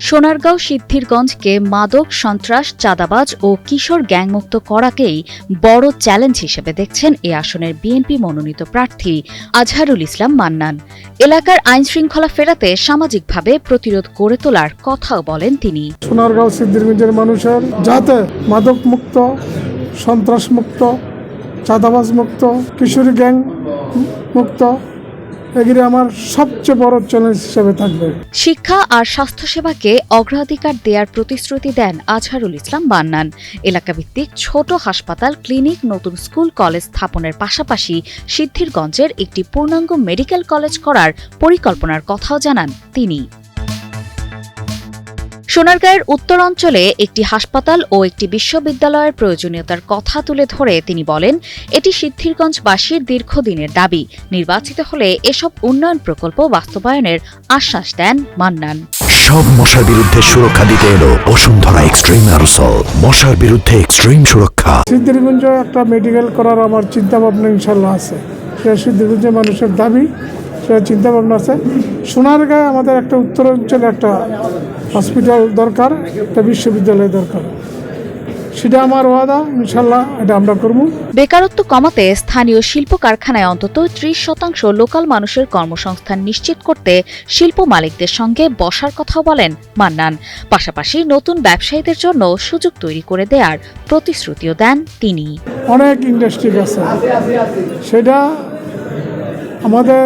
সোনারগাঁও সিদ্ধিরগঞ্জকে মাদক সন্ত্রাস চাঁদাবাজ ও কিশোর গ্যাংমুক্ত করাকেই বড় চ্যালেঞ্জ হিসেবে দেখছেন এ আসনের বিএনপি মনোনীত প্রার্থী আজহারুল ইসলাম মান্নান। এলাকার আইনশৃঙ্খলা ফেরাতে সামাজিকভাবে প্রতিরোধ গড়ে তোলার কথাও বলেন তিনি। সোনারগাঁও সিদ্ধিরগঞ্জের মানুষের যাতে মাদক মুক্ত, সন্ত্রাস মুক্ত, চাঁদাবাজ মুক্ত, কিশোরী গ্যাং মুক্ত, এগুলি আমার সবচেয়ে বড় চ্যালেঞ্জ হিসেবে থাকবে। শিক্ষা আর স্বাস্থ্যসেবাকে অগ্রাধিকার দেওয়ার প্রতিশ্রুতি দেন আজহারুল ইসলাম মান্নান। এলাকাভিত্তিক ছোট হাসপাতাল, ক্লিনিক, নতুন স্কুল কলেজ স্থাপনের পাশাপাশি সিদ্ধিরগঞ্জের একটি পূর্ণাঙ্গ মেডিকেল কলেজ করার পরিকল্পনার কথাও জানান তিনি। সোনারগাঁয়ের উত্তর অঞ্চলে একটি হাসপাতাল ও একটি বিশ্ববিদ্যালয়ের প্রয়োজনীয়তার কথা তুলে ধরে তিনি বলেন, এটি সিদ্ধিরগঞ্জবাসীর দীর্ঘদিনের দাবি। নির্বাচিত হলে এসব উন্নয়ন প্রকল্প বাস্তবায়নের আশ্বাস দেন মান্নান। সব মশার বিরুদ্ধে সুরক্ষা দিতে এলো বসুন্ধরা এক্সট্রিম অ্যারোসল, মশার বিরুদ্ধে এক্সট্রিম সুরক্ষা। সিদ্ধিরগঞ্জে একটা মেডিকেল করার আমার চিন্তা ভাবনা ইনশাল্লাহ আছে। সেটা সিদ্ধিরগঞ্জের মানুষের দাবি, সেটা চিন্তা ভাবনা আছে। সোনারগাঁয়ে আমাদের একটা উত্তর অঞ্চলে একটা হসপিটাল দরকার, একটা বিশ্ববিদ্যালয় দরকার। সেটা আমার ওয়াদা, ইনশাল্লাহ এটা আমরা করব। বেকারত্ব কমাতে স্থানীয় শিল্প কারখানায় অন্তত 30% লোকাল মানুষের কর্মসংস্থান নিশ্চিত করতে শিল্প মালিকদের সঙ্গে বসার কথাও বলেন মান্নান। পাশাপাশি নতুন ব্যবসায়ীদের জন্য সুযোগ তৈরি করে দেওয়ার প্রতিশ্রুতিও দেন তিনি। অনেক ইন্ডাস্ট্রি আছে, সেটা আমাদের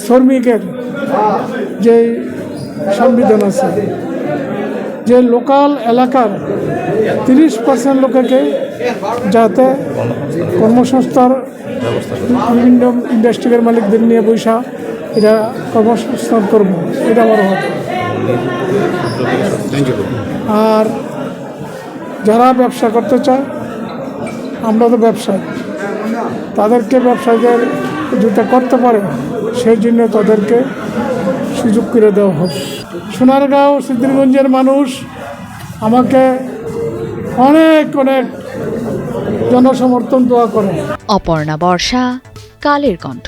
শ্রমিকের যে সংবিধান আছে, যে লোকাল এলাকার 30% লোককে যাতে কর্মসংস্থার বিভিন্ন ইন্ডাস্ট্রির মালিকদের নিয়ে বৈশা এটা কর্মসংস্থান করবো, এটা আমার কথা। আর যারা ব্যবসা করতে চায়, আমরা তো ব্যবসায়ী, তাদেরকে ব্যবসায়ীদের যেটা করতে পারে সেই জন্য তাদেরকে সুযোগ করে দেওয়া হবে। সোনারগাঁও সিদ্ধিরগঞ্জের মানুষ আমাকে অনেক অনেক জনসমর্থন দোয়া করে। অপর্ণা বর্ষা, কালের কণ্ঠ।